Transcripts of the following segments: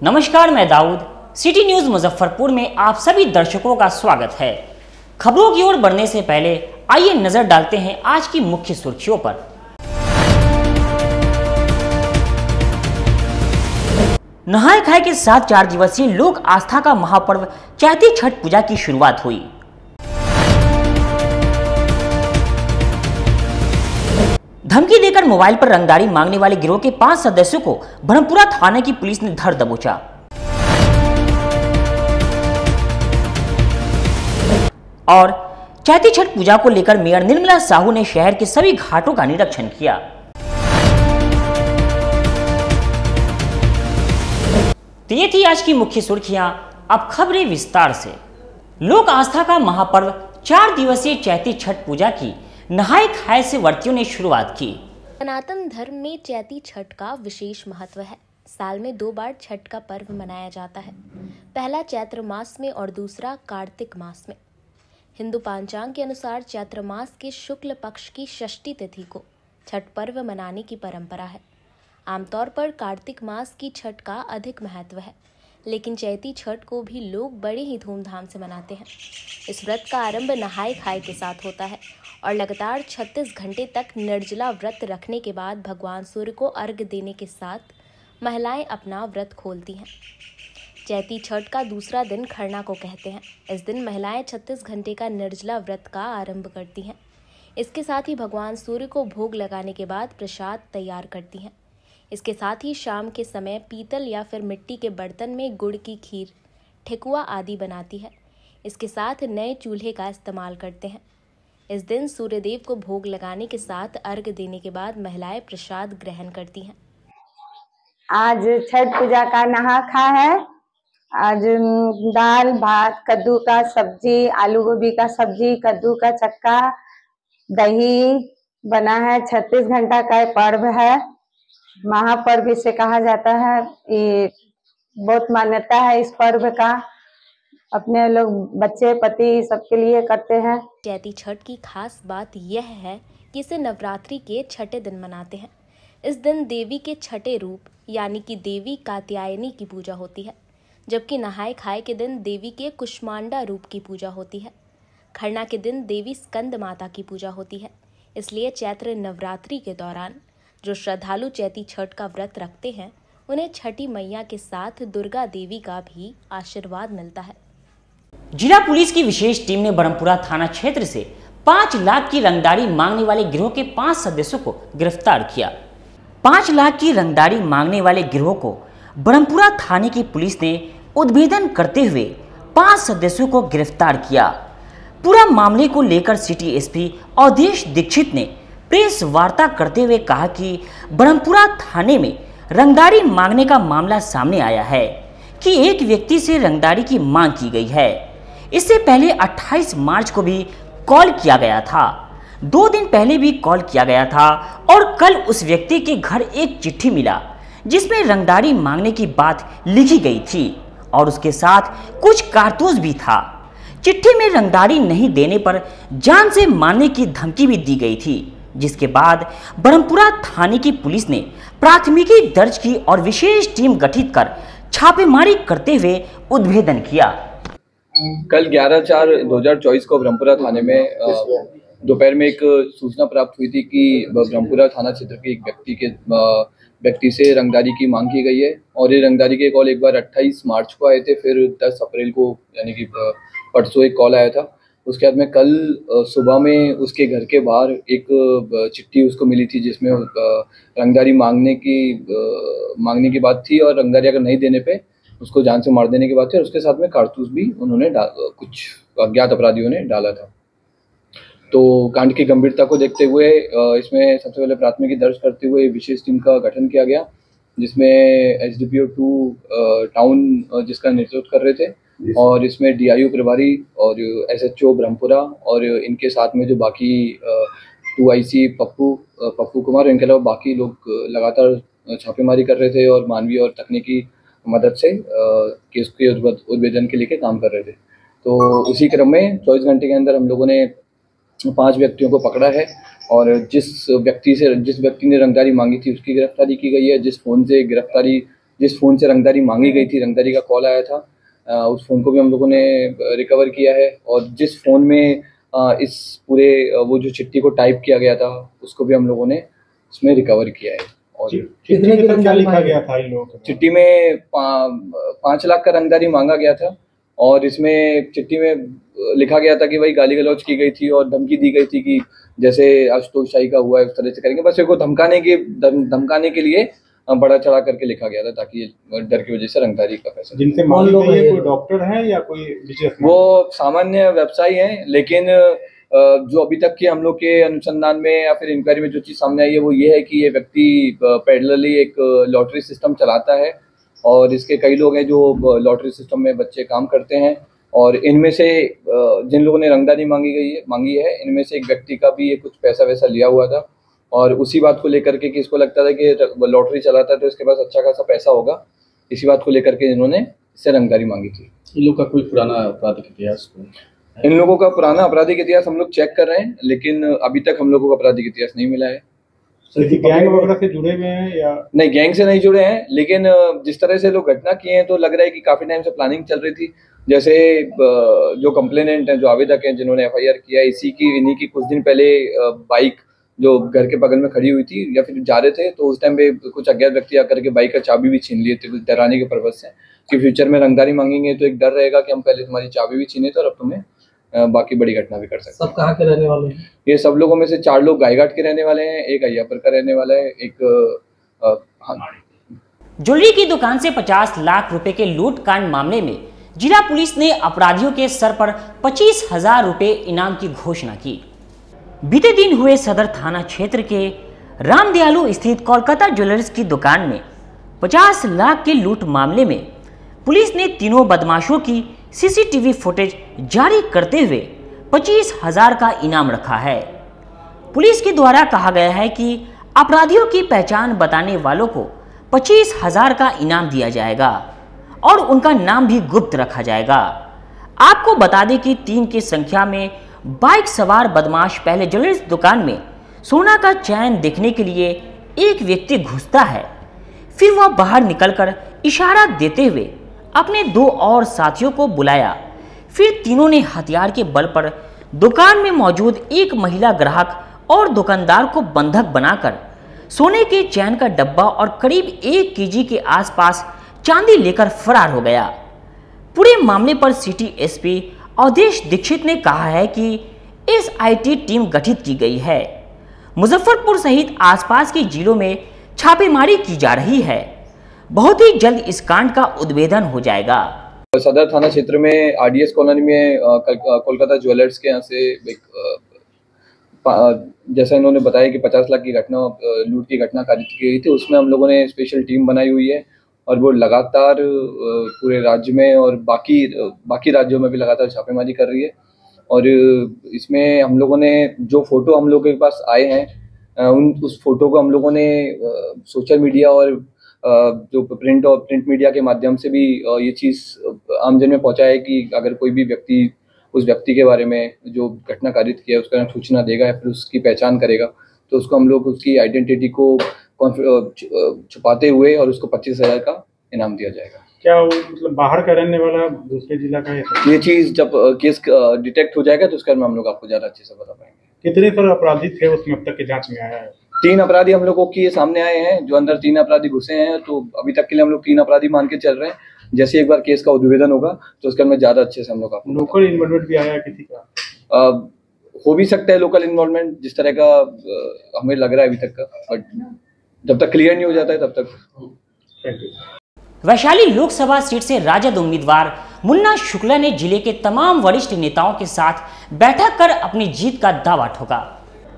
नमस्कार, मैं Dawood. City news Muzaffarpur में आप सभी दर्शकों का स्वागत है। खबरों की ओर बढ़ने से पहले आइए नजर डालते हैं आज की मुख्य सुर्खियों पर। नहाय खाए के साथ 4 दिवसीय लोक आस्था का महापर्व चैती छठ पूजा की शुरुआत हुई। धमकी देकर मोबाइल पर रंगदारी मांगने वाले गिरोह के 5 सदस्यों को ब्रह्मपुरा थाने की पुलिस ने धर दबोचा। और चैती छठ पूजा को लेकर मेयर निर्मला साहू ने शहर के सभी घाटों का निरीक्षण किया। तो ये थी आज की मुख्य सुर्खियां। अब खबरें विस्तार से। लोक आस्था का महापर्व 4 दिवसीय चैती छठ पूजा की नहाय खाए से व्रतियों ने शुरुआत की। सनातन धर्म में चैती छठ का विशेष महत्व है। साल में 2 बार छठ का पर्व मनाया जाता है, पहला चैत्र मास में और दूसरा कार्तिक मास में। हिंदू पांचांग के अनुसार चैत्र मास के शुक्ल पक्ष की षष्ठी तिथि को छठ पर्व मनाने की परंपरा है। आमतौर पर कार्तिक मास की छठ का अधिक महत्व है, लेकिन चैती छठ को भी लोग बड़े ही धूमधाम से मनाते हैं। इस व्रत का आरंभ नहाय खाए के साथ होता है और लगातार 36 घंटे तक निर्जला व्रत रखने के बाद भगवान सूर्य को अर्घ्य देने के साथ महिलाएं अपना व्रत खोलती हैं। चैती छठ का दूसरा दिन खरना को कहते हैं। इस दिन महिलाएं 36 घंटे का निर्जला व्रत का आरंभ करती हैं। इसके साथ ही भगवान सूर्य को भोग लगाने के बाद प्रसाद तैयार करती हैं। इसके साथ ही शाम के समय पीतल या फिर मिट्टी के बर्तन में गुड़ की खीर, ठेकुआ आदि बनाती है। इसके साथ नए चूल्हे का इस्तेमाल करते हैं। इस दिन सूर्यदेव को भोग लगाने के साथ अर्घ्य देने के बाद महिलाएं प्रसाद ग्रहण करती हैं। आज छठ पूजा का नहा खा है। आज दाल भात, कद्दू का सब्जी, आलू गोभी का सब्जी, कद्दू का चक्का, दही बना है। 36 घंटा का पर्व है, महापर्व इसे कहा जाता है। ये बहुत मान्यता है इस पर्व का। अपने लोग बच्चे पति सबके लिए करते हैं। चैती छठ की खास बात यह है कि इसे नवरात्रि के छठे दिन मनाते हैं। इस दिन देवी के छठे रूप यानी कि देवी कात्यायनी की पूजा होती है, जबकि नहाय खाए के दिन देवी के कुष्मांडा रूप की पूजा होती है। खरना के दिन देवी स्कंद माता की पूजा होती है। इसलिए चैत्र नवरात्रि के दौरान जो श्रद्धालु चैती छठ का व्रत रखते हैं, उन्हें छठी मैया के साथ दुर्गा देवी का भी आशीर्वाद मिलता है। जिला पुलिस की विशेष टीम ने ब्रह्मपुरा थाना क्षेत्र से 5 लाख की रंगदारी मांगने वाले गिरोह के 5 सदस्यों को गिरफ्तार किया। 5 लाख की रंगदारी मांगने वाले गिरोह को ब्रह्मपुरा थाने की पुलिस ने उद्भेदन करते हुए 5 सदस्यों को गिरफ्तार किया। पूरा मामले को लेकर सिटी एसपी अवधेश दीक्षित ने प्रेस वार्ता करते हुए कहा कि ब्रह्मपुरा थाने में रंगदारी मांगने का मामला सामने आया है कि एक व्यक्ति से रंगदारी की मांग की गई है। इससे पहले 28 मार्च को भी कॉल किया गया था, 2 दिन पहले भी कॉल किया गया था और कल उस व्यक्ति के घर एक चिट्ठी मिला जिसमें रंगदारी मांगने की बात लिखी गई थी और उसके साथ कुछ कारतूस भी था। चिट्ठी में रंगदारी नहीं देने पर जान से मारने की धमकी भी दी गई थी, जिसके बाद ब्रह्मपुरा थाने की पुलिस ने प्राथमिकी दर्ज की और विशेष टीम गठित कर छापेमारी करते हुए उद्भेदन किया। कल 11/4/2024 को ब्रह्मपुरा थाने में दोपहर में एक सूचना प्राप्त हुई थी कि ब्रह्मपुरा थाना क्षेत्र के एक व्यक्ति से रंगदारी की मांग की गई है और ये रंगदारी के कॉल एक बार 28 मार्च को आए थे, फिर 10 अप्रैल को यानी कि परसों एक कॉल आया था। उसके बाद में कल सुबह में उसके घर के बाहर एक चिट्ठी उसको मिली थी जिसमें रंगदारी मांगने की बात थी और रंगदारी अगर नहीं देने पे उसको जान से मार देने की बात थी और उसके साथ में कारतूस भी उन्होंने कुछ अज्ञात अपराधियों ने डाला था। तो कांड की गंभीरता को देखते हुए इसमें सबसे पहले प्राथमिकी दर्ज करते हुए विशेष टीम का गठन किया गया, जिसमें SDPO 2 टाउन जिसका नेतृत्व कर रहे थे और इसमें DIO प्रभारी और SHO ब्रह्मपुरा और इनके साथ में जो बाकी 2IC पप्पू कुमार, इनके अलावा बाकी लोग लगातार छापेमारी कर रहे थे और मानवीय और तकनीकी मदद से केस के उद्भेदन के लिए काम कर रहे थे। तो उसी क्रम में 24 घंटे के अंदर हम लोगों ने 5 व्यक्तियों को पकड़ा है और जिस व्यक्ति ने रंगदारी मांगी थी उसकी गिरफ्तारी की गई है। जिस फोन से गिरफ्तारी जिस फ़ोन से रंगदारी मांगी गई थी, रंगदारी का कॉल आया था, उस फ़ोन को भी हम लोगों ने रिकवर किया है। और जिस फ़ोन में इस पूरे वो जो चिट्ठी को टाइप किया गया था उसको भी हम लोगों ने इसमें रिकवर किया है। और कितने की क्या लिखा गया था इन लोगों के? चिट्ठी में 5 लाख का रंगदारी मांगा गया था और इसमें चिट्ठी में लिखा गया था कि भाई गाली गलौज की गई थी और धमकी दी गई थी कि जैसे आशुतोष शाही का हुआ है उस तरह से करेंगे। बस इनको धमकाने के लिए बड़ा चढ़ा करके लिखा गया था ताकि डर की वजह से रंगदारी का पैसा। जिनसे मांग लोग है, कोई डॉक्टर है या कोई बिजनेसमैन? वो सामान्य व्यवसायी हैं, लेकिन जो अभी तक के हम लोग के अनुसंधान में या फिर इंक्वायरी में जो चीज़ सामने आई है वो ये है कि ये व्यक्ति पैरेलली एक लॉटरी सिस्टम चलाता है और इसके कई लोग हैं जो लॉटरी सिस्टम में बच्चे काम करते हैं। और इनमें से जिन लोगों ने रंगदारी मांगी है इनमें से एक व्यक्ति का भी ये कुछ पैसा वैसा लिया हुआ था और उसी बात को लेकर के कि इसको लगता था कि लॉटरी चलाता है तो इसके पास अच्छा खासा पैसा होगा, इसी बात को लेकर के इन्होंने इससे रंगदारी मांगी थी। इन लोगों का कोई पुराना आपराधिक इतिहास? इन लोगों का पुराना आपराधिक इतिहास हम लोग चेक कर रहे हैं, लेकिन अभी तक हम लोगों को आपराधिक इतिहास नहीं मिला है। गैंग वगैरह से जुड़े हुए हैं या नहीं? गैंग से नहीं जुड़े हैं, लेकिन जिस तरह से लोग घटना किए हैं तो लग रहा है कि काफी टाइम से प्लानिंग चल रही थी। जैसे जो कंप्लेनेंट हैं, जो आवेदक हैं जिन्होंने एफआईआर किया, इन्हीं की कुछ दिन पहले बाइक जो घर के बगल में खड़ी हुई थी या फिर जा रहे थे तो उस टाइम पे कुछ अज्ञात व्यक्ति आकर के बाइक का चाबी भी छीन लिए थे कुछ डराने के पर्पज से कि फ्यूचर में रंगदारी मांगेंगे तो एक डर रहेगा कि हम पहले तुम्हारी चाबी भी छीने थे और अब तुम्हें बाकी बड़ी घटना भी कर सकते हैं। सब कहाँ के रहने वाले हैं? ये सब लोगों में से 4 लोग गायघाट के रहने वाले हैं, एक अय्यापुर का रहने वाला है, एक ज्वेलरी की दुकान से 50 लाख रुपए के लूट कांड मामले में जिला पुलिस ने अपराधियों के सर पर 25,000 रुपए इनाम की घोषणा की। बीते दिन हुए सदर थाना क्षेत्र के रामदयालु स्थित कोलकाता ज्वेलर्स की दुकान में 50 लाख के लूट मामले में पुलिस ने तीनों बदमाशों की सीसीटीवी फुटेज जारी करते हुए 25,000 का इनाम रखा है। पुलिस के द्वारा कहा गया है कि अपराधियों की पहचान बताने वालों को 25,000 का इनाम दिया जाएगा और उनका नाम भी गुप्त रखा जाएगा। आपको बता दें कि 3 की संख्या में बाइक सवार बदमाश पहले ज्वेलर्स दुकान में सोना का चैन देखने के लिए एक व्यक्ति घुसता है, फिर वह बाहर निकलकर इशारा देते हुए अपने 2 और साथियों को बुलाया। फिर तीनों ने हथियार के बल पर दुकान में मौजूद एक महिला ग्राहक और दुकानदार को बंधक बनाकर सोने के चैन का डब्बा और करीब 1 केजी के आसपास चांदी लेकर फरार हो गया। पूरे मामले पर सिटी एसपी अवधेश दीक्षित ने कहा है कि एसआईटी टीम गठित की गई है। मुजफ्फरपुर सहित आसपास के जिलों में छापेमारी की जा रही है। बहुत ही जल्द इस कांड का उद्भेदन हो जाएगा। सदर थाना क्षेत्र में आरडीएस कॉलोनी में कोलकाता ज्वेलर्स के यहाँ से जैसा इन्होंने बताया कि 50 लाख की घटना लूट की घटना कारित की गई थी, उसमें हम लोगों ने स्पेशल टीम बनाई हुई है और वो लगातार पूरे राज्य में और बाकी राज्यों में भी लगातार छापेमारी कर रही है। और इसमें हम लोगों ने जो फोटो हम लोगों के पास आए हैं उस फोटो को हम लोगों ने सोशल मीडिया और जो प्रिंट मीडिया के माध्यम से भी ये चीज़ आमजन में पहुंचा है कि अगर कोई भी व्यक्ति उस व्यक्ति के बारे में जो घटना कारित किया है उसका सूचना देगा या फिर उसकी पहचान करेगा तो उसको हम लोग उसकी आइडेंटिटी को छुपाते हुए और उसको 25,000 का इनाम दिया जाएगा। क्या वो मतलब बाहर का रहने वाला दूसरे जिला का? ये चीज़ जब केस डिटेक्ट हो जाएगा तो उसके बारे में हम लोग आपको ज़्यादा अच्छे से बता पाएंगे। कितने पर अपराधी थे उसमें अब तक की जांच में आया है? 3 अपराधी हम लोगों की सामने आए हैं, जो अंदर 3 अपराधी घुसे हैं, तो अभी तक के लिए हम लोग 3 अपराधी मान के चल रहे हैं। जैसे एक बार केस का उद्भेदन होगा तो उसके में ज्यादा अच्छे से हम लोग आपको लोकल इन्वॉल्वमेंट भी आया किसी का? हो भी सकता है लोकल इन्वॉल्वमेंट, जिस तरह का हमें लग रहा है अभी तक का, बट जब तक क्लियर नहीं हो जाता है तब तक। वैशाली लोकसभा सीट से राजद उम्मीदवार मुन्ना शुक्ला ने जिले के तमाम वरिष्ठ नेताओं के साथ बैठक कर अपनी जीत का दावा ठोका।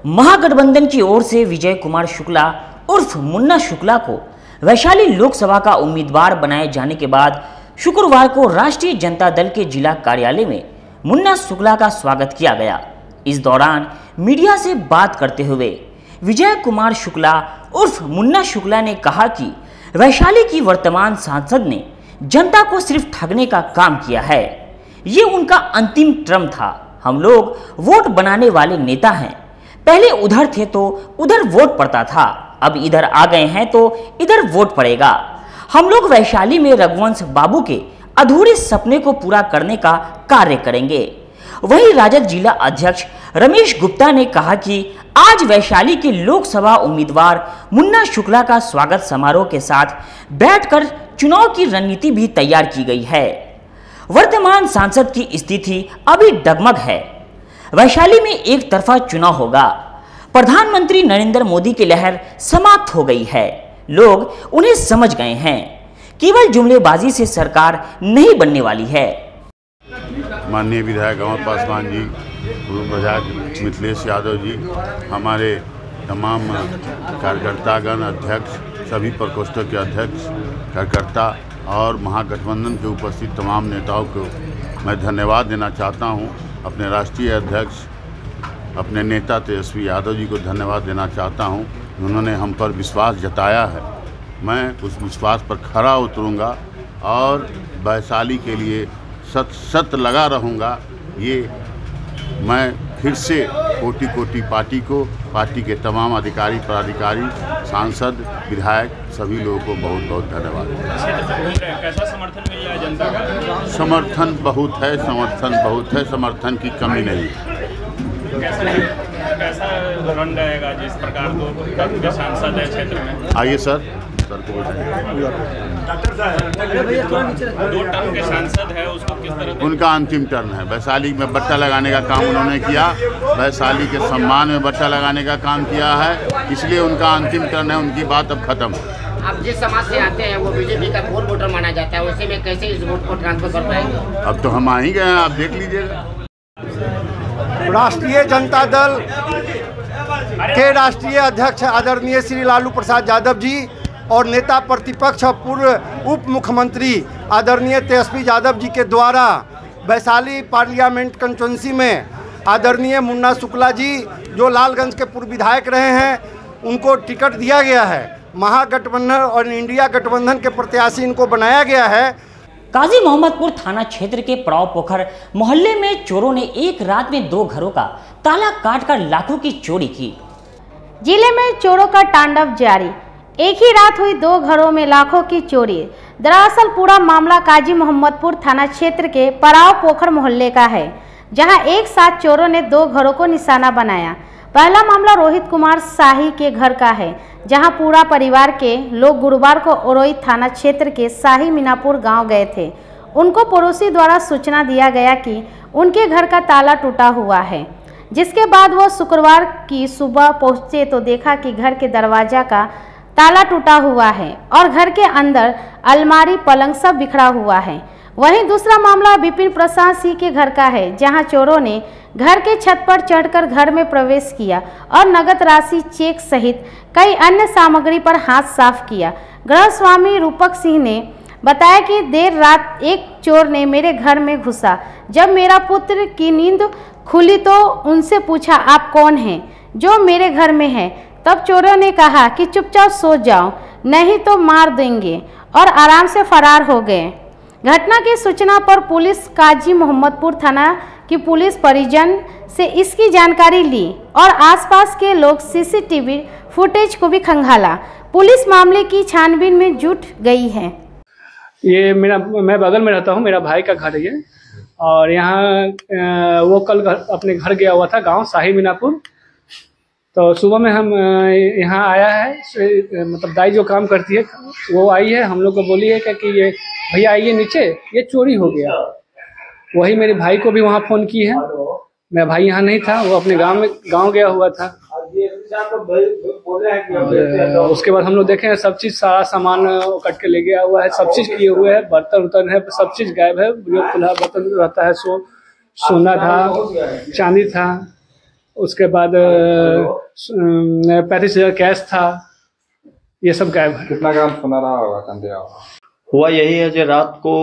महागठबंधन की ओर से विजय कुमार शुक्ला उर्फ मुन्ना शुक्ला को वैशाली लोकसभा का उम्मीदवार बनाए जाने के बाद शुक्रवार को राष्ट्रीय जनता दल के जिला कार्यालय में मुन्ना शुक्ला का स्वागत किया गया। इस दौरान मीडिया से बात करते हुए विजय कुमार शुक्ला उर्फ मुन्ना शुक्ला ने कहा कि वैशाली की वर्तमान सांसद ने जनता को सिर्फ ठगने का काम किया है। ये उनका अंतिम टर्म था। हम लोग वोट बनाने वाले नेता हैं। पहले उधर थे तो उधर वोट पड़ता था, अब इधर आ गए हैं तो इधर वोट पड़ेगा। हम लोग वैशाली में रघुवंश बाबू के अधूरे सपने को पूरा करने का कार्य करेंगे। वहीं राजद जिला अध्यक्ष रमेश गुप्ता ने कहा कि आज वैशाली के लोकसभा उम्मीदवार मुन्ना शुक्ला का स्वागत समारोह के साथ बैठकर चुनाव की रणनीति भी तैयार की गई है। वर्तमान सांसद की स्थिति अभी डगमग है। वैशाली में एक तरफा चुनाव होगा। प्रधानमंत्री नरेंद्र मोदी की लहर समाप्त हो गई है। लोग उन्हें समझ गए हैं। केवल जुमलेबाजी से सरकार नहीं बनने वाली है। माननीय विधायक अमर पासवान जी, पूर्व विधायक मिथिलेश यादव जी, हमारे तमाम कार्यकर्तागण, अध्यक्ष, सभी प्रकोष्ठों के अध्यक्ष, कार्यकर्ता और महागठबंधन के उपस्थित तमाम नेताओं को मैं धन्यवाद देना चाहता हूं। अपने राष्ट्रीय अध्यक्ष, अपने नेता तेजस्वी यादव जी को धन्यवाद देना चाहता हूं। उन्होंने हम पर विश्वास जताया है। मैं उस विश्वास पर खरा उतरूंगा और वैशाली के लिए सत लगा रहूंगा। ये मैं फिर से कोटि कोटि पार्टी के तमाम अधिकारी, पदाधिकारी, सांसद, विधायक सभी लोगों को बहुत बहुत धन्यवाद। कैसा समर्थन मिल रहा है जनता का? समर्थन बहुत है, समर्थन की कमी नहीं है। कैसा रन रहेगा जिस प्रकार दो सांसद है क्षेत्र में? आइए सर को दो टर्म के सांसद है, उसको किस तरह? उनका अंतिम टर्न है। वैशाली में बट्टा लगाने का काम उन्होंने किया, वैशाली के सम्मान में बट्टा लगाने का काम किया है, इसलिए उनका अंतिम टर्न है। उनकी बात अब खत्म। आप जिस समाज से आते हैं वो बीजेपी का कोर वोटर माना जाता है, उसी में कैसे इस वोट को ट्रांसफर कर पाएंगे? अब तो हम आ ही गए हैं, आप देख लीजिएगा। राष्ट्रीय जनता दल के राष्ट्रीय अध्यक्ष आदरणीय श्री लालू प्रसाद यादव जी और नेता प्रतिपक्ष और पूर्व उप मुख्यमंत्री आदरणीय तेजस्वी यादव जी के द्वारा वैशाली पार्लियामेंट कंस्टिट्यूंसी में आदरणीय मुन्ना शुक्ला जी, जो लालगंज के पूर्व विधायक रहे हैं, उनको टिकट दिया गया है। महागठबंधन और इंडिया गठबंधन के प्रत्याशी इनको बनाया गया है। काजी मोहम्मदपुर थाना क्षेत्र के पड़ाव पोखर मोहल्ले में चोरों ने एक रात में 2 घरों का ताला काटकर लाखों की चोरी की। जिले में चोरों का तांडव जारी। एक ही रात हुई 2 घरों में लाखों की चोरी। दरअसल पूरा मामला काजी मोहम्मदपुर थाना क्षेत्र के पड़ाव पोखर मोहल्ले का है, जहां एक साथ चोरों ने 2 घरों को निशाना बनाया। पहला मामला रोहित कुमार शाही के घर का है, जहां पूरा परिवार के लोग गुरुवार को ओरोई थाना क्षेत्र के शाही मीनापुर गांव गए थे। उनको पड़ोसी द्वारा सूचना दिया गया कि उनके घर का ताला टूटा हुआ है, जिसके बाद वो शुक्रवार की सुबह पहुंचे तो देखा कि घर के दरवाजा का ताला टूटा हुआ है और घर के अंदर अलमारी, पलंग सब बिखरा हुआ है। वहीं दूसरा मामला विपिन प्रसाद सिंह के घर का है, जहां चोरों ने घर के छत पर चढ़कर घर में प्रवेश किया और नगद राशि, चेक सहित कई अन्य सामग्री पर हाथ साफ किया। गृह स्वामी रूपक सिंह ने बताया कि देर रात एक चोर ने मेरे घर में घुसा। जब मेरा पुत्र की नींद खुली तो उनसे पूछा, आप कौन हैं जो मेरे घर में है? तब चोरों ने कहा कि चुपचाप सो जाओ, नहीं तो मार देंगे, और आराम से फरार हो गए। घटना की सूचना पर पुलिस काजी मोहम्मदपुर थाना की पुलिस परिजन से इसकी जानकारी ली और आसपास के लोग सीसीटीवी फुटेज को भी खंगाला। पुलिस मामले की छानबीन में जुट गई है। मैं बगल में रहता हूँ, मेरा भाई का घर है ये, और यहाँ वो कल अपने घर गया हुआ था गांव शाही मीनापुर। तो सुबह में हम यहाँ आया है, मतलब दाई जो काम करती है वो आई है, हम लोग को बोली है कि ये भैया आइए नीचे, ये चोरी हो गया। वही मेरे भाई को भी वहाँ फ़ोन की है। मेरा भाई यहाँ नहीं था, वो अपने गांव गया हुआ था। उसके बाद हम लोग देखे सब चीज़, सारा सामान कट के ले गया हुआ है, सब चीज़ किए हुए है, बर्तन उर्तन है, सब चीज़ गायब है। जो खुला बर्तन रहता है सोना था, चांदी था, उसके बाद 35,000 कैश था, ये सब गायब है। कितना ग्राम सोना रहा होगा? हुआ यही है जो रात को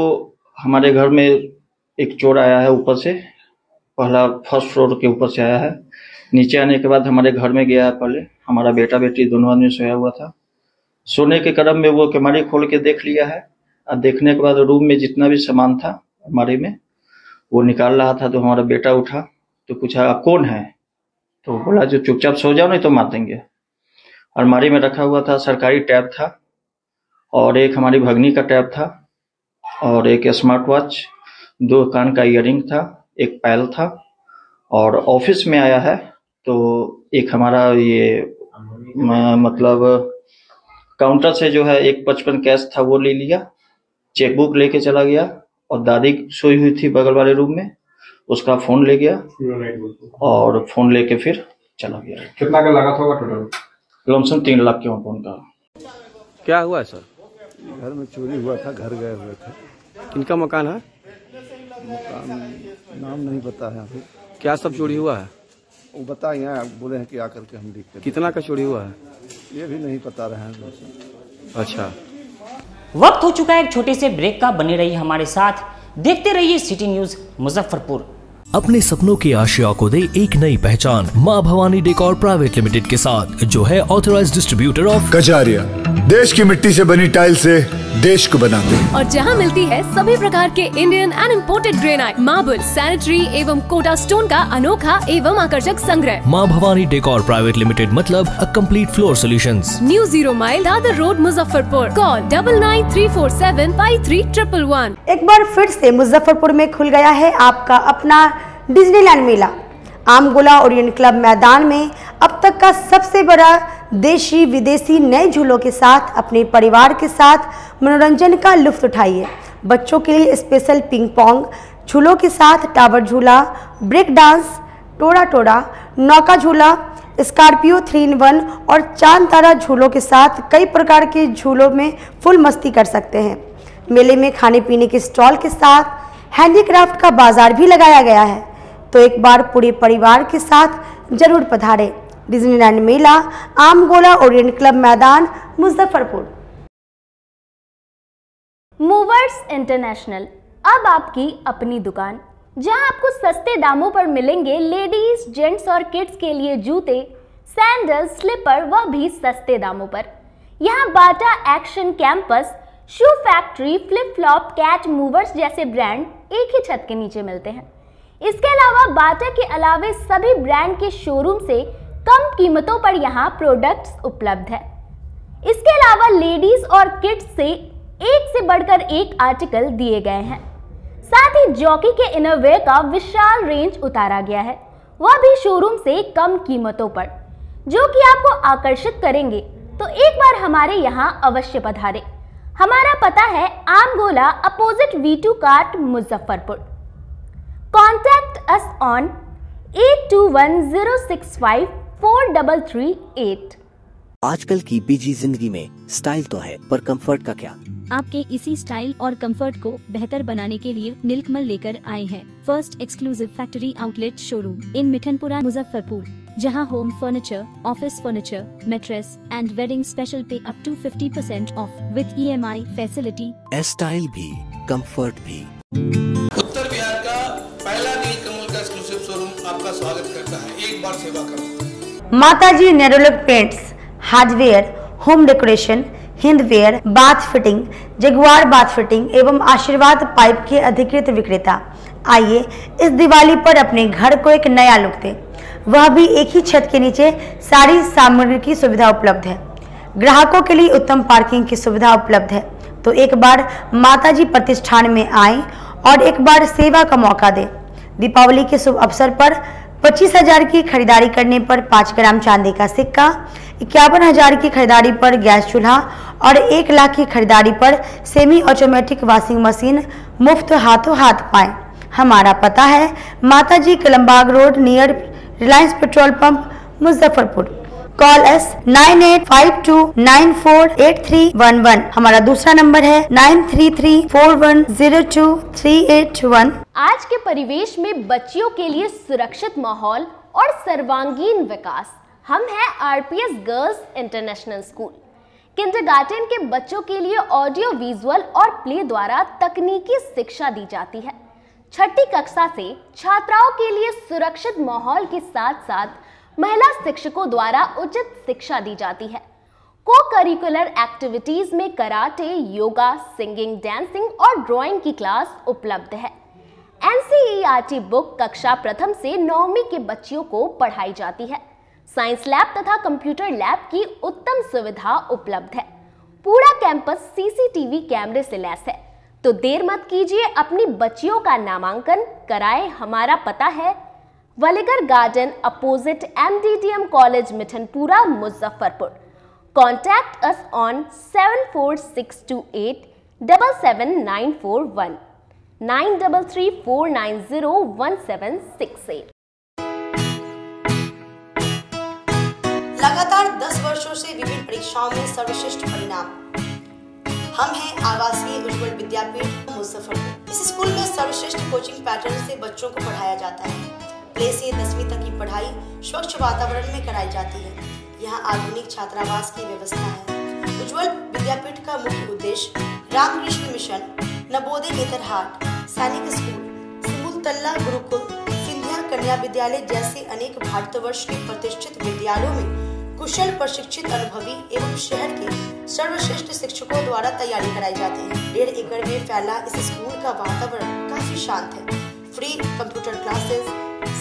हमारे घर में एक चोर आया है, ऊपर से, पहला फर्स्ट फ्लोर के ऊपर से आया है। नीचे आने के बाद हमारे घर में गया है। पहले हमारा बेटा बेटी दोनों आदमी सोया हुआ था। सोने के क्रम में वो कैमरे खोल के देख लिया है, और देखने के बाद रूम में जितना भी सामान था हमारे में वो निकाल रहा था। तो हमारा बेटा उठा तो पूछा, आप कौन है? तो बोला, जो चुपचाप सो जाओ नहीं तो मार देंगे। अलमारी में रखा हुआ था सरकारी टैब था, और एक हमारी भगनी का टैब था और एक स्मार्ट वॉच, 2 कान का ईयरिंग था, एक पैल था। और ऑफिस में आया है तो एक हमारा ये मतलब काउंटर से जो है एक 55 कैश था वो ले लिया, चेकबुक लेके चला गया और दादी सोई हुई थी बगल वाले रूम में, उसका फोन ले गया और फोन लेके फिर चला गया। कितना का लागत होगा टोटल? लमसम 3 लाख के फोन का। क्या हुआ है सर? घर में चोरी हुआ था, घर गए हुए थे। किनका मकान है? मकान नाम नहीं पता है अभी। क्या सब चोरी हुआ है? वो बताए हैं, बोले हैं कि आकर के हम लिख के। कितना का चोरी हुआ है? ये भी नहीं पता रहे हैं। अच्छा, वक्त हो चुका है एक छोटे से ब्रेक का। बने रहिए हमारे साथ, देखते रहिए सिटी न्यूज मुजफ्फरपुर। अपने सपनों की आशिया को दे एक नई पहचान मां भवानी डेकोर प्राइवेट लिमिटेड के साथ, जो है ऑथराइज्ड डिस्ट्रीब्यूटर ऑफ कजारिया। देश की मिट्टी से बनी टाइल से देश को बनाते हैं। और जहां मिलती है सभी प्रकार के Indian and imported granite, marble, sanitary एवं कोटा स्टोन का अनोखा एवं आकर्षक संग्रह। मां भवानी डेकोर प्राइवेट लिमिटेड मतलब a complete floor solutions. New 0 mile Dadar road Muzaffarpur. Call 9934753111। एक बार फिर से मुजफ्फरपुर में खुल गया है आपका अपना डिज्नीलैंड मेला। आमगोला ओरिएंट क्लब मैदान में अब तक का सबसे बड़ा देशी विदेशी नए झूलों के साथ अपने परिवार के साथ मनोरंजन का लुत्फ उठाइए। बच्चों के लिए स्पेशल पिंग पोंग झूलों के साथ टावर झूला, ब्रेक डांस, टोड़ा टोड़ा, नौका झूला, स्कॉर्पियो 3-in-1 और चांद तारा झूलों के साथ कई प्रकार के झूलों में फुल मस्ती कर सकते हैं। मेले में खाने पीने के स्टॉल के साथ हैंडीक्राफ्ट का बाजार भी लगाया गया है, तो एक बार पूरे परिवार के साथ जरूर पधारें। डिज्नीलैंड मेला, आमगोला ओरिएंट क्लब मैदान, मुजफ्फरपुर। मूवर्स इंटरनेशनल, अब आपकी अपनी दुकान, जहां आपको सस्ते दामों पर मिलेंगे लेडीज, जेंट्स और किड्स के लिए जूते, सैंडल, स्लीपर, वह भी सस्ते दामों पर। यहां Bata, Action, Campus, shoe factory, flip flop, Cat Movers जैसे ब्रांड एक ही छत के नीचे मिलते हैं। इसके अलावा बाटा के अलावे सभी ब्रांड के शोरूम से कम कीमतों पर यहाँ प्रोडक्ट्स उपलब्ध है। इसके अलावा लेडीज और किड्स से एक से बढ़कर एक आर्टिकल दिए गए हैं। साथ ही जॉकी के इनरवेयर का विशाल रेंज उतारा गया है, वह भी शोरूम से कम कीमतों पर, जो कि आपको आकर्षित करेंगे। तो एक बार हमारे यहाँ अवश्य पधारें। हमारा पता है Amgola, opposite V2 cart, Muzaffarpur. Contact us on 8210654338। आजकल की बिजी जिंदगी में स्टाइल तो है, पर कंफर्ट का क्या? आपके इसी स्टाइल और कंफर्ट को बेहतर बनाने के लिए नीलकमल लेकर आए हैं first exclusive factory outlet showroom in Mithanpura, Muzaffarpur, जहां home furniture, office furniture, mattress and wedding special पे up to 50% off with EMI facility. Style भी, कंफर्ट भी। उत्तर बिहार का पहला नीलकमल का एक्सक्लूसिव शोरूम आपका स्वागत करता है। एक बार सेवा करो। माताजी Nerolac paints, hardware, home decoration, Hindware, bath fitting, Jaguar bath fitting एवं आशीर्वाद पाइप के अधिकृत विक्रेता। आइए इस दिवाली पर अपने घर को एक नया लुक दें, वह भी एक ही छत के नीचे सारी सामग्री की सुविधा उपलब्ध है। ग्राहकों के लिए उत्तम पार्किंग की सुविधा उपलब्ध है। तो एक बार माताजी प्रतिष्ठान में आएं और एक बार सेवा का मौका दें। दीपावली के शुभ अवसर पर 25,000 की खरीदारी करने पर 5 ग्राम चांदी का सिक्का, 51,000 की खरीदारी पर गैस चूल्हा और 1 लाख की खरीदारी पर सेमी ऑटोमेटिक वॉशिंग मशीन मुफ्त हाथों हाथ पाएं। हमारा पता है माताजी Kalambagh road near Reliance petrol pump, Muzaffarpur. Call S 9852948311। हमारा दूसरा नंबर है 9334102381। आज के परिवेश में बच्चियों के लिए सुरक्षित माहौल और सर्वांगीण विकास। हम हैं RPS girls international school. Kindergarten के बच्चों के लिए ऑडियो विजुअल और प्ले द्वारा तकनीकी शिक्षा दी जाती है। छठी कक्षा से छात्राओं के लिए सुरक्षित माहौल के साथ साथ महिला शिक्षकों द्वारा उचित शिक्षा दी जाती है। को करिकुलर एक्टिविटीज में कराटे, योगा, सिंगिंग, डांसिंग और ड्राइंग की क्लास उपलब्ध है। NCERT बुक कक्षा प्रथम से 9वीं के बच्चियों को पढ़ाई जाती है। साइंस लैब तथा कंप्यूटर लैब की उत्तम सुविधा उपलब्ध है। पूरा कैंपस सीसीटीवी कैमरे से लैस है, तो देर मत कीजिए, अपनी बच्चियों का नामांकन कराएं। हमारा पता है वलीगर garden opposite MDDM college Mithanpura Muzaffarpur. Contact us on 7462877941 9334901768। लगातार 10 वर्षों से विभिन्न परीक्षाओं में सर्वश्रेष्ठ परिणाम। हम हैं आवासीय उज्ज्वल विद्यापीठ मुजफ्फरपुर। इस स्कूल में सर्वश्रेष्ठ कोचिंग पैटर्न से बच्चों को पढ़ाया जाता है। प्ले से 10वीं तक की पढ़ाई स्वच्छ वातावरण में कराई जाती है। यहाँ आधुनिक छात्रावास की व्यवस्था है। उज्ज्वल विद्यापीठ का मुख्य उद्देश्य रामकृष्ण मिशन, नवोदय नेतरहाट, सैनिक स्कूल, सिमुलतल्ला गुरुकुल, सिंधिया कन्या विद्यालय जैसे अनेक भारतवर्ष के प्रतिष्ठित विद्यालयों में कुशल प्रशिक्षित अनुभवी एवं शहर के सर्वश्रेष्ठ शिक्षकों द्वारा तैयारी कराई जाती है। 1.5 एकड़ में फैला इस स्कूल का वातावरण काफी शांत है। Free computer classes,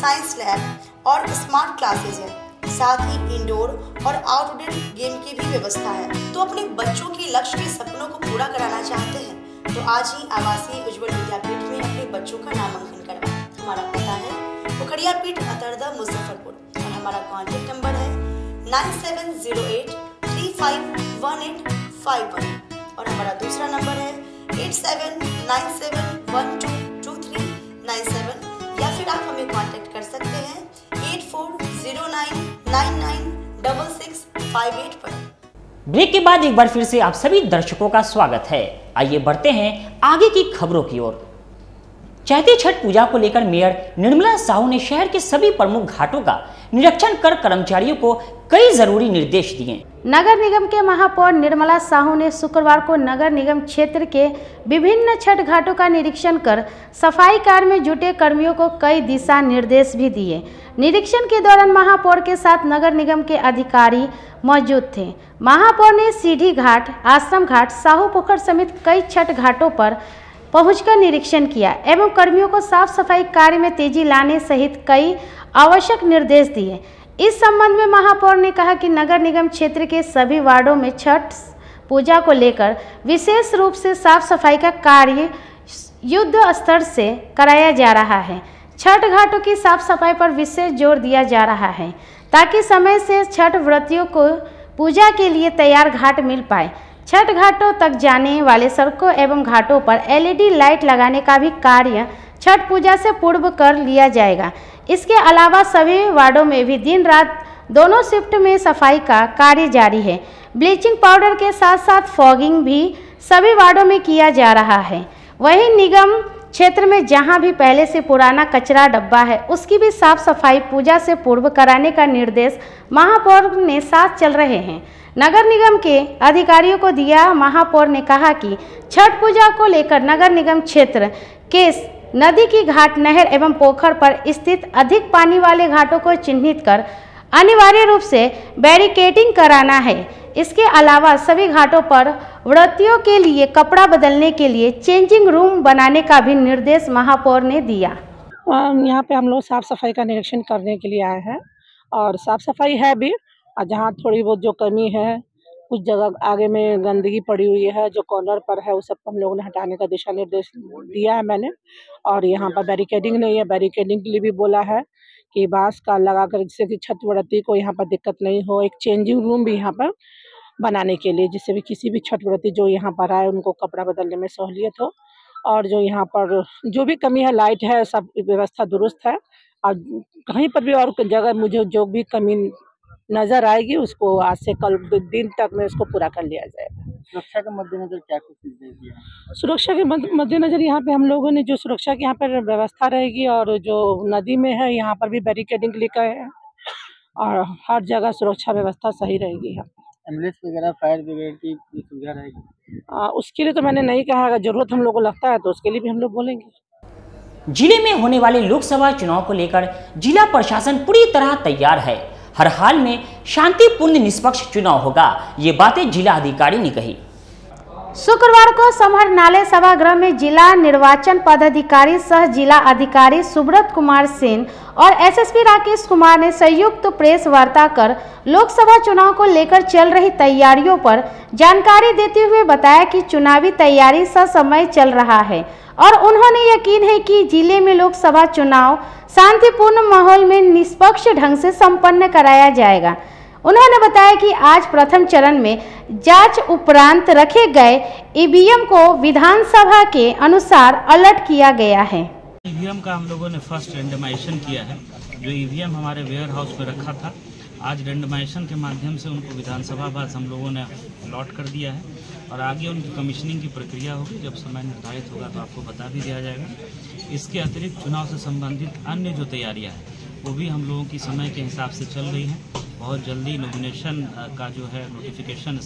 science lab और स्मार्ट क्लासेस है। साथ ही इंडोर और आउटडोर गेम की भी व्यवस्था है। तो अपने बच्चों के लक्ष्य के सपनों को पूरा कराना चाहते हैं तो आज ही आवासीय उज्ज्वल विद्यापीठ में अपने बच्चों का नामांकन करवाएं। हमारा पता है पोखरिया पीठ अतरदा मुजफ्फरपुर और हमारा कॉन्टेक्ट नंबर है 9708351851 और हमारा दूसरा नंबर है 8797122397 या फिर आप हमें कांटेक्ट कर सकते हैं 8409996658 पर। ब्रेक के बाद एक बार फिर से आप सभी दर्शकों का स्वागत है। आइए बढ़ते हैं आगे की खबरों की ओर। चैती छठ पूजा को लेकर मेयर निर्मला साहू ने शहर के सभी प्रमुख घाटों का निरीक्षण कर कर्मचारियों को कई जरूरी निर्देश दिए। नगर निगम के महापौर निर्मला साहू ने शुक्रवार को नगर निगम क्षेत्र के विभिन्न छठ घाटों का निरीक्षण कर सफाई कार्य में जुटे कर्मियों को कई दिशा निर्देश भी दिए। निरीक्षण के दौरान महापौर के साथ नगर निगम के अधिकारी मौजूद थे। महापौर ने सीढ़ी घाट, आश्रम घाट, साहू पोखर समेत कई छठ घाटों पर पहुंचकर निरीक्षण किया एवं कर्मियों को साफ सफाई कार्य में तेजी लाने सहित कई आवश्यक निर्देश दिए। इस संबंध में महापौर ने कहा कि नगर निगम क्षेत्र के सभी वार्डों में छठ पूजा को लेकर विशेष रूप से साफ सफाई का कार्य युद्ध स्तर से कराया जा रहा है। छठ घाटों की साफ सफाई पर विशेष जोर दिया जा रहा है ताकि समय से छठ व्रतियों को पूजा के लिए तैयार घाट मिल पाए। छठ घाटों तक जाने वाले सड़कों एवं घाटों पर LED लाइट लगाने का भी कार्य छठ पूजा से पूर्व कर लिया जाएगा। इसके अलावा सभी वार्डों में भी दिन रात दोनों शिफ्ट में सफाई का कार्य जारी है। ब्लीचिंग पाउडर के साथ साथ फॉगिंग भी सभी वार्डों में किया जा रहा है। वहीं निगम क्षेत्र में जहां भी पहले से पुराना कचरा डब्बा है उसकी भी साफ सफाई पूजा से पूर्व कराने का निर्देश महापौर ने साथ चल रहे हैं। नगर निगम के अधिकारियों को दिया। महापौर ने कहा कि छठ पूजा को लेकर नगर निगम क्षेत्र के नदी की घाट, नहर एवं पोखर पर स्थित अधिक पानी वाले घाटों को चिन्हित कर अनिवार्य रूप से बैरिकेडिंग कराना है। इसके अलावा सभी घाटों पर व्रतियों के लिए कपड़ा बदलने के लिए चेंजिंग रूम बनाने का भी निर्देश महापौर ने दिया। यहाँ पे हम लोग साफ सफाई का निरीक्षण करने के लिए आए हैं और साफ सफाई है भी, और जहाँ थोड़ी बहुत जो कमी है, कुछ जगह आगे में गंदगी पड़ी हुई है जो कॉर्नर पर है, उस सब हम लोगों ने हटाने का दिशा निर्देश दिया है मैंने। और यहाँ पर बैरिकेडिंग नहीं है, बैरिकेडिंग के लिए भी बोला है कि बांस का लगा कर, जिससे कि छठ व्रती को यहाँ पर दिक्कत नहीं हो। एक चेंजिंग रूम भी यहाँ पर बनाने के लिए, जिससे भी किसी भी छठ व्रती जो यहाँ पर आए उनको कपड़ा बदलने में सहूलियत हो। और जो यहाँ पर जो भी कमी है, लाइट है, सब व्यवस्था दुरुस्त है। और कहीं पर भी और जगह मुझे जो भी कमी नज़र आएगी उसको आज से कल दिन तक में उसको पूरा कर लिया जाएगा। सुरक्षा के मद्देनजर क्या कुछ निर्देश दिया? सुरक्षा के मद्देनजर यहाँ पे हम लोगों ने जो सुरक्षा की यहाँ पर व्यवस्था रहेगी, और जो नदी में है यहाँ पर भी बैरिकेडिंग लिखा है और हर जगह सुरक्षा व्यवस्था सही रहेगी। यहाँ एम्बुलेंस वगैरह, फायर ब्रिगेड की सुविधा रहेगी? उसके लिए तो मैंने नहीं कहा, अगर जरूरत हम लोग को लगता है तो उसके लिए भी हम लोग बोलेंगे। जिले में होने वाले लोकसभा चुनाव को लेकर जिला प्रशासन पूरी तरह तैयार है। हर हाल में शांतिपूर्ण निष्पक्ष चुनाव होगा, ये बातें जिला अधिकारी ने कही। शुक्रवार को समहरणालय सभागृह में जिला निर्वाचन पदाधिकारी सह जिला अधिकारी सुब्रत कुमार सेन और एसएसपी राकेश कुमार ने संयुक्त प्रेस वार्ता कर लोकसभा चुनाव को लेकर चल रही तैयारियों पर जानकारी देते हुए बताया कि चुनावी तैयारी ससमय चल रहा है और उन्होंने यकीन है कि जिले में लोकसभा चुनाव शांतिपूर्ण माहौल में निष्पक्ष ढंग से संपन्न कराया जाएगा। उन्होंने बताया कि आज प्रथम चरण में जांच उपरांत रखे गए ईवीएम को विधानसभा के अनुसार अलर्ट किया गया है। ईवीएम का हम लोगों ने फर्स्ट रेंडमाइजेशन किया है। जो ईवीएम हमारे वेयर हाउस में रखा था, आज रेंडमाइजेशन के माध्यम से उनको विधानसभा पास हम लोगों ने अलॉट कर दिया है और आगे उनकी कमीशनिंग की प्रक्रिया होगी। जब समय निर्धारित होगा तो आपको बता भी दिया जाएगा। इसके अतिरिक्त चुनाव से संबंधित अन्य जो तैयारियां हैं वो भी हम लोगों की समय के हिसाब से चल रही हैं। बहुत जल्दी नॉमिनेशन का जो है नोटिफिकेशन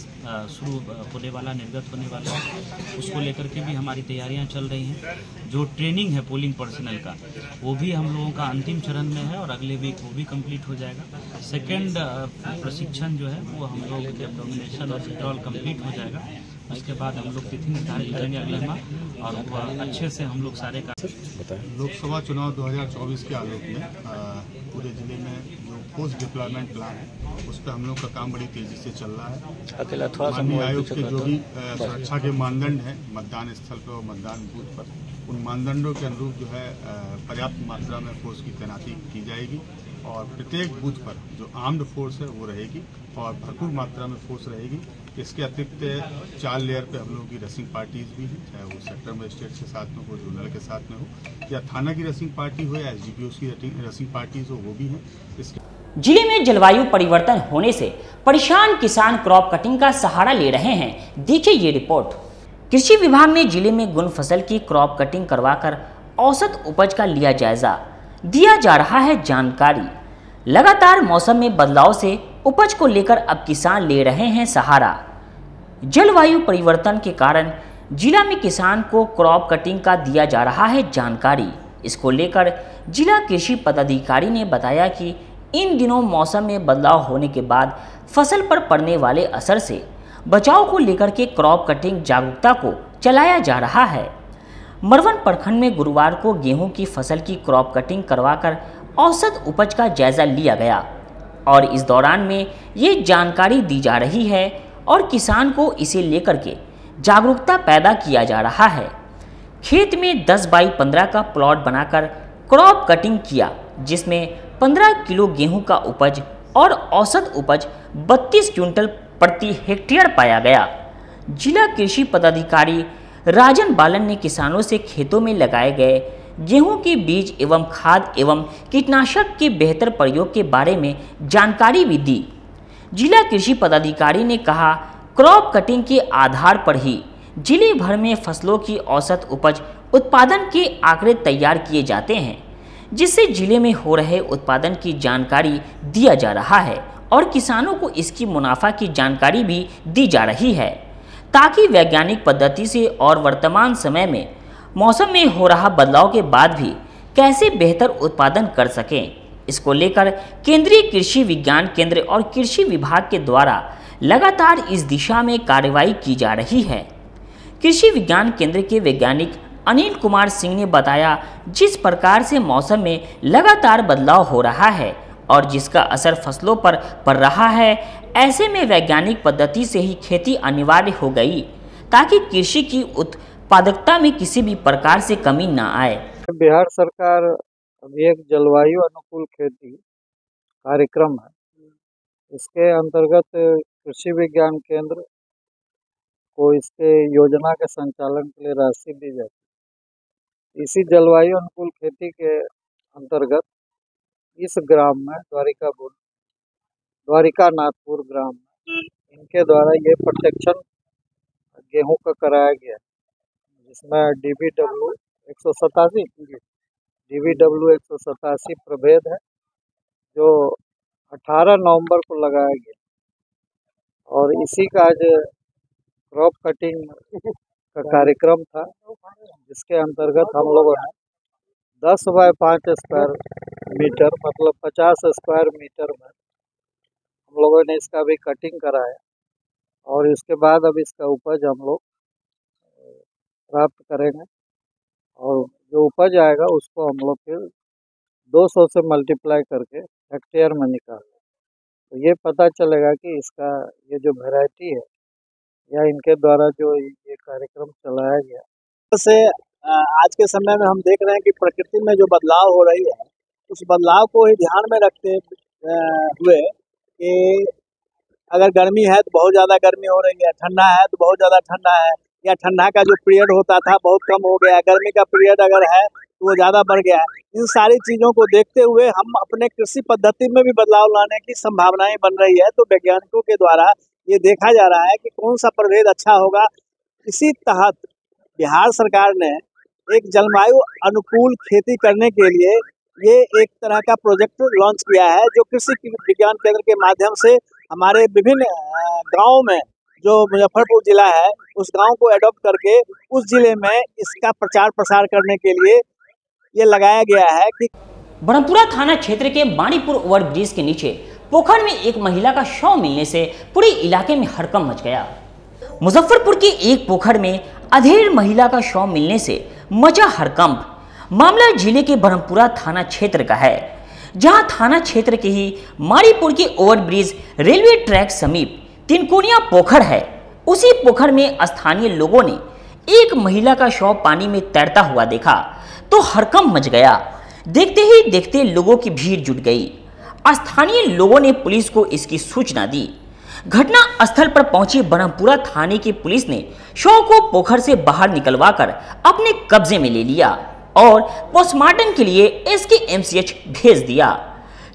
शुरू होने वाला, निर्गत होने वाला है, उसको लेकर के भी हमारी तैयारियां चल रही हैं। जो ट्रेनिंग है पोलिंग पर्सनल का, वो भी हम लोगों का अंतिम चरण में है और अगले वीक वो भी कंप्लीट हो जाएगा। सेकेंड प्रशिक्षण जो है वो हम लोग जब नॉमिनेशन और विड्रॉल कंप्लीट हो जाएगा उसके बाद हम लोग तिथि निर्धारित करेंगे अगले माह और वो अच्छे से हम लोग सारे का लोकसभा चुनाव 2024 के आलोक में पूरे जिले में जो पोस्ट डिप्लॉयमेंट प्लान है उस पर हम लोग का काम बड़ी तेजी से चल रहा है। माननीय आयोग के जो भी सुरक्षा के मानदंड हैं मतदान स्थल पर और मतदान बूथ पर, उन मानदंडों के अनुरूप जो है पर्याप्त मात्रा में फोर्स की तैनाती की जाएगी और प्रत्येक बूथ पर जो आर्म्ड फोर्स है वो रहेगी और भरपूर मात्रा में फोर्स रहेगी। इसके अतिरिक्त 4 लेयर पे हम लोगों की रेसिंग पार्टीज भी हैं, चाहे वो सेक्टर मजिस्ट्रेट के साथ में हो, जोनल के साथ में हो या थाना की रेसिंग पार्टी हो या एसडीपीओ की रेसिंग पार्टीज हो, वो भी हैं। इसके जिले में जलवायु परिवर्तन होने से परेशान किसान क्रॉप कटिंग का सहारा ले रहे हैं। देखिए ये रिपोर्ट। कृषि विभाग ने जिले में गुण फसल की क्रॉप कटिंग करवाकर औसत उपज का लिया जायजा, दिया जा रहा है जानकारी। लगातार मौसम में बदलाव से उपज को लेकर अब किसान ले रहे हैं सहारा। जलवायु परिवर्तन के कारण जिला में किसान को क्रॉप कटिंग का दिया जा रहा है जानकारी। इसको लेकर जिला कृषि पदाधिकारी ने बताया कि इन दिनों मौसम में बदलाव होने के बाद फसल पर पड़ने वाले असर से बचाव को लेकर के क्रॉप कटिंग जागरूकता को चलाया जा रहा है। मरवन प्रखंड में गुरुवार को गेहूं की फसल की क्रॉप कटिंग करवाकर औसत उपज का जायजा लिया गया और इस दौरान में ये जानकारी दी जा रही है और किसान को इसे लेकर के जागरूकता पैदा किया जा रहा है। खेत में 10 बाई 15 का प्लॉट बनाकर क्रॉप कटिंग किया, जिसमें 15 किलो गेहूं का उपज और औसत उपज 32 क्विंटल प्रति हेक्टेयर पाया गया। जिला कृषि पदाधिकारी राजन बालन ने किसानों से खेतों में लगाए गए गेहूं के बीज एवं खाद एवं कीटनाशक के बेहतर प्रयोग के बारे में जानकारी भी दी। जिला कृषि पदाधिकारी ने कहा, क्रॉप कटिंग के आधार पर ही जिले भर में फसलों की औसत उपज उत्पादन के आंकड़े तैयार किए जाते हैं, जिससे जिले में हो रहे उत्पादन की जानकारी दिया जा रहा है और किसानों को इसकी मुनाफा की जानकारी भी दी जा रही है, ताकि वैज्ञानिक पद्धति से और वर्तमान समय में मौसम में हो रहा बदलाव के बाद भी कैसे बेहतर उत्पादन कर सकें। इसको लेकर केंद्रीय कृषि विज्ञान केंद्र और कृषि विभाग के द्वारा लगातार इस दिशा में कार्रवाई की जा रही है। कृषि विज्ञान केंद्र के वैज्ञानिक अनिल कुमार सिंह ने बताया, जिस प्रकार से मौसम में लगातार बदलाव हो रहा है और जिसका असर फसलों पर पड़ रहा है, ऐसे में वैज्ञानिक पद्धति से ही खेती अनिवार्य हो गई, ताकि कृषि की उत्पादकता में किसी भी प्रकार से कमी न आए। बिहार सरकार अभी एक जलवायु अनुकूल खेती कार्यक्रम है, इसके अंतर्गत कृषि विज्ञान केंद्र को इसके योजना के संचालन के लिए राशि दी जाती है। इसी जलवायु अनुकूल खेती के अंतर्गत इस ग्राम में द्वारिका नाथपुर ग्राम में इनके द्वारा ये प्रशिक्षण गेहूं का कराया गया, जिसमें DBW 187 प्रभेद है, जो 18 नवंबर को लगाया गया और इसी का आज क्रॉप कटिंग का कार्यक्रम था, जिसके अंतर्गत हम लोगों ने 10 बाय 5 स्क्वायर मीटर मतलब 50 स्क्वायर मीटर में हम लोगों ने इसका भी कटिंग कराया और इसके बाद अब इसका उपज हम लोग प्राप्त करेंगे और जो उपज आएगा उसको हम लोग फिर 200 से मल्टीप्लाई करके हेक्टेयर में निकालें, तो ये पता चलेगा कि इसका ये जो वैरायटी है या इनके द्वारा जो ये कार्यक्रम चलाया गया से आज के समय में हम देख रहे हैं कि प्रकृति में जो बदलाव हो रही है उस बदलाव को ही ध्यान में रखते हुए कि अगर गर्मी है तो बहुत ज़्यादा गर्मी हो रही है, ठंडा है तो बहुत ज़्यादा ठंडा है, या ठंडा का जो पीरियड होता था बहुत कम हो गया, गर्मी का पीरियड अगर है तो वो ज़्यादा बढ़ गया है। इन सारी चीज़ों को देखते हुए हम अपने कृषि पद्धति में भी बदलाव लाने की संभावनाएं बन रही है। तो वैज्ञानिकों के द्वारा ये देखा जा रहा है कि कौन सा प्रभेद अच्छा होगा। इसी तहत बिहार सरकार ने एक जलवायु अनुकूल खेती करने के लिए ये एक तरह का प्रोजेक्ट लॉन्च किया है, जो कृषि विज्ञान केंद्र के माध्यम से हमारे विभिन्न गाँव में जो मुजफ्फरपुर जिला है उस गांव को एडॉप्ट करके उस जिले में इसका प्रचार प्रसार करने के लिए ये लगाया गया है कि ब्रह्मपुरा थाना क्षेत्र के बाणीपुर ओवरब्रिज के नीचे पोखर में एक महिला का शव मिलने से पूरे इलाके में हड़कंप मच गया। मुजफ्फरपुर के एक पोखर में अधेड़ महिला का शव मिलने से मचा हड़कंप। मामला जिले के ब्रह्मपुरा थाना क्षेत्र का है, जहां थाना क्षेत्र के ही माणीपुर के ओवरब्रिज रेलवे ट्रैक समीप तिनकोनिया पोखर है। उसी पोखर में स्थानीय लोगों ने एक महिला का शव पानी में तैरता हुआ देखा तो हड़कंप मच गया। देखते ही देखते लोगों की भीड़ जुट गई। स्थानीय लोगों ने पुलिस को इसकी सूचना दी। घटना स्थल पर पहुंची ब्रह्मपुरा थाने की पुलिस ने शव को पोखर से बाहर निकलवाकर अपने कब्जे में ले लिया और पोस्टमार्टम के लिए SKMCH भेज दिया।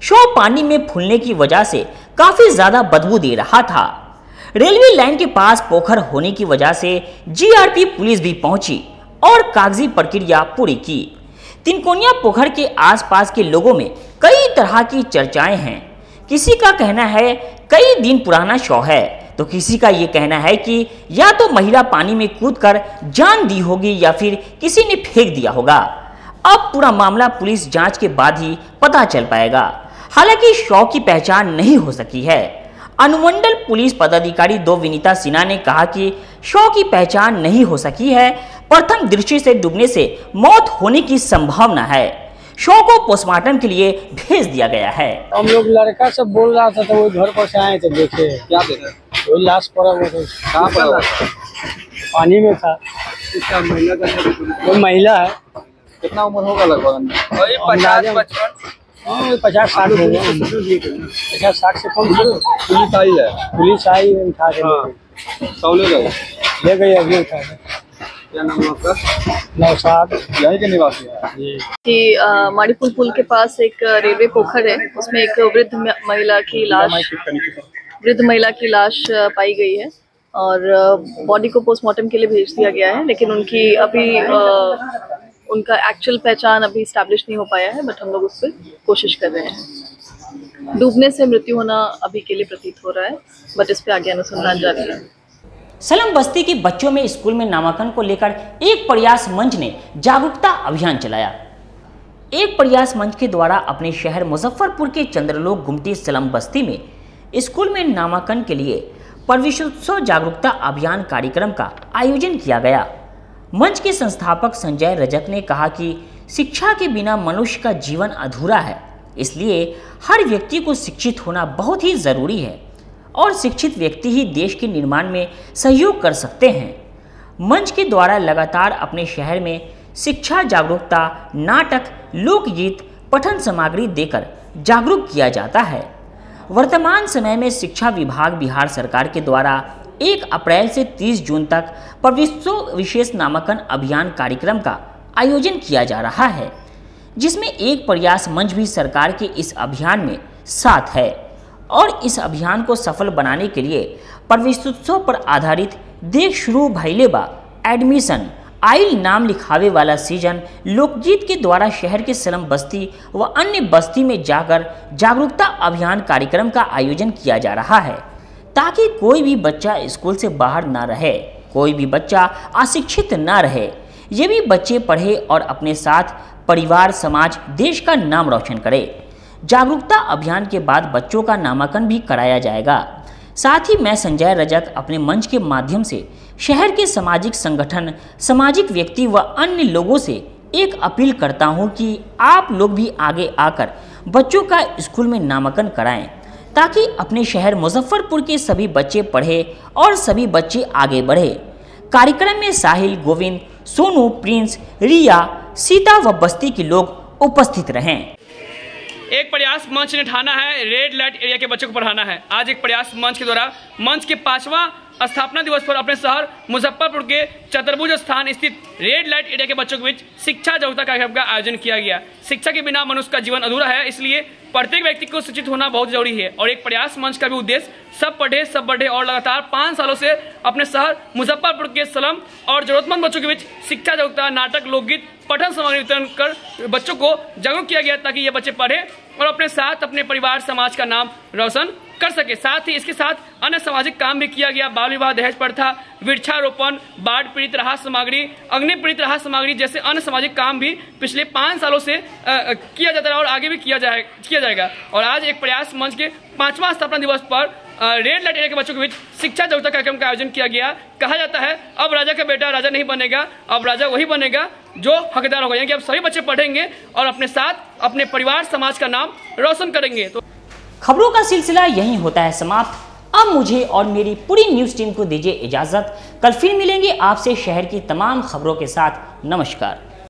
शव पानी में फूलने की वजह से काफी ज्यादा बदबू दे रहा था। रेलवे लाइन के पास पोखर होने की वजह से GRP पुलिस भी पहुंची और कागजी प्रक्रिया पूरी की। तिनकोनिया पोखर के आसपास के लोगों में कई तरह की चर्चाएं हैं। किसी का कहना है कई दिन पुराना शव है, तो किसी का ये कहना है कि या तो महिला पानी में कूदकर जान दी होगी या फिर किसी ने फेंक दिया होगा। अब पूरा मामला पुलिस जांच के बाद ही पता चल पाएगा। हालांकि शव की पहचान नहीं हो सकी है। अनुमंडल पुलिस पदाधिकारी 2 विनीता सिन्हा ने कहा कि शव की पहचान नहीं हो सकी है। प्रथम दृष्टि से डूबने से मौत होने की संभावना है। शव को पोस्टमार्टम के लिए भेज दिया गया है। हम लोग लड़का सब बोल रहा था तो वो घर पर से आए थे, देखे क्या देखे वो लाश पड़ा हुआ था। कहाँ पड़ा हुआ? पानी में था। इसका महिला का वो महिला है। कितना उम्र होगा लगभग? 50-60 हो गए। 50-60 से कम। पुलिस आई है? पुलिस आई उठा के ले गई अभी उठा के। क्या नाम है आपका? नौशाद। यहीं के निवासी है कि माणीपुर पुल के पास एक रेलवे पोखर है, उसमें एक वृद्ध महिला की लाश पाई गई है और बॉडी को पोस्टमार्टम के लिए भेज दिया गया है। लेकिन उनकी अभी उनका एक्चुअल पहचान अभी स्टैब्लिश नहीं हो पाया है, बट हम लोग उस पर कोशिश कर रहे हैं। डूबने से मृत्यु होना अभी के लिए प्रतीत हो रहा है, बट इस पे आगे अनुसंधान जारी है। सलम बस्ती के बच्चों में स्कूल में नामांकन को लेकर एक प्रयास मंच ने जागरूकता अभियान चलाया। एक प्रयास मंच के द्वारा अपने शहर मुजफ्फरपुर के चंद्रलोक गुमटी सलम बस्ती में स्कूल में नामांकन के लिए प्रवेशोत्सव जागरूकता अभियान कार्यक्रम का आयोजन किया गया। मंच के संस्थापक संजय रजक ने कहा कि शिक्षा के बिना मनुष्य का जीवन अधूरा है, इसलिए हर व्यक्ति को शिक्षित होना बहुत ही जरूरी है और शिक्षित व्यक्ति ही देश के निर्माण में सहयोग कर सकते हैं। मंच के द्वारा लगातार अपने शहर में शिक्षा जागरूकता नाटक, लोकगीत, पठन सामग्री देकर जागरूक किया जाता है। वर्तमान समय में शिक्षा विभाग बिहार सरकार के द्वारा 1 अप्रैल से 30 जून तक प्रवेशोत्सव विशेष नामांकन अभियान कार्यक्रम का आयोजन किया जा रहा है, जिसमें एक प्रयास मंच भी सरकार के इस अभियान में साथ है और इस अभियान को सफल बनाने के लिए प्रवेशोत्सव पर आधारित देख शुरू भइले बा एडमिशन आइल नाम लिखावे वाला सीजन लोकगीत के द्वारा शहर के सलम बस्ती व अन्य बस्ती में जाकर जागरूकता अभियान कार्यक्रम का आयोजन किया जा रहा है, ताकि कोई भी बच्चा स्कूल से बाहर ना रहे, कोई भी बच्चा अशिक्षित ना रहे। ये भी बच्चे पढ़े और अपने साथ परिवार, समाज, देश का नाम रोशन करे। जागरूकता अभियान के बाद बच्चों का नामांकन भी कराया जाएगा। साथ ही मैं संजय रजक अपने मंच के माध्यम से शहर के सामाजिक संगठन, सामाजिक व्यक्ति व अन्य लोगों से एक अपील करता हूं कि आप लोग भी आगे आकर बच्चों का स्कूल में नामांकन कराएं, ताकि अपने शहर मुजफ्फरपुर के सभी बच्चे पढ़े और सभी बच्चे आगे बढ़े। कार्यक्रम में साहिल, गोविंद, सोनू, प्रिंस, रिया, सीता व बस्ती के लोग उपस्थित रहें। एक प्रयास मंच ने ठाना है रेड लाइट एरिया के बच्चों को पढ़ाना है। आज एक प्रयास मंच के द्वारा मंच के 5वां स्थापना दिवस पर अपने शहर मुजफ्फरपुर के चतुर्भुज स्थान स्थित रेड लाइट एरिया के बच्चों के बीच शिक्षा जागरूकता कार्यक्रम का आयोजन किया गया। शिक्षा के बिना मनुष्य का जीवन अधूरा है, इसलिए प्रत्येक व्यक्ति को शिक्षित होना बहुत जरूरी है। और एक प्रयास मंच का भी उद्देश्य सब पढ़े सब बढ़े और लगातार 5 सालों से अपने शहर मुजफ्फरपुर के स्लम और जरूरतमंद बच्चों के बीच शिक्षा जागरूकता, नाटक, लोकगीत, पठन सामग्री वितरण कर बच्चों को जागरूक किया गया, ताकि ये बच्चे पढ़े और अपने साथ अपने परिवार समाज का नाम रोशन कर सके। साथ ही इसके साथ अन्य सामाजिक काम भी किया गया। बाल विवाह, दहेज प्रथा, वृक्षारोपण, बाढ़ पीड़ित राहत सामग्री, अग्नि पीड़ित राहत सामग्री जैसे अन्य सामाजिक काम भी पिछले 5 सालों से किया जाता है और आगे भी किया जाएगा। और आज एक प्रयास मंच के 5वां स्थापना दिवस पर रेड लाइट एरिया के बच्चों के बीच शिक्षा जागरूकता कार्यक्रम का आयोजन किया गया। कहा जाता है अब राजा का बेटा राजा नहीं बनेगा, अब राजा वही बनेगा जो हकदार होगा, यानी कि अब सभी बच्चे पढ़ेंगे और अपने साथ अपने परिवार समाज का नाम रोशन करेंगे। तो खबरों का सिलसिला यहीं होता है समाप्त। अब मुझे और मेरी पूरी न्यूज़ टीम को दीजिए इजाजत। कल फिर मिलेंगे आपसे शहर की तमाम खबरों के साथ। नमस्कार।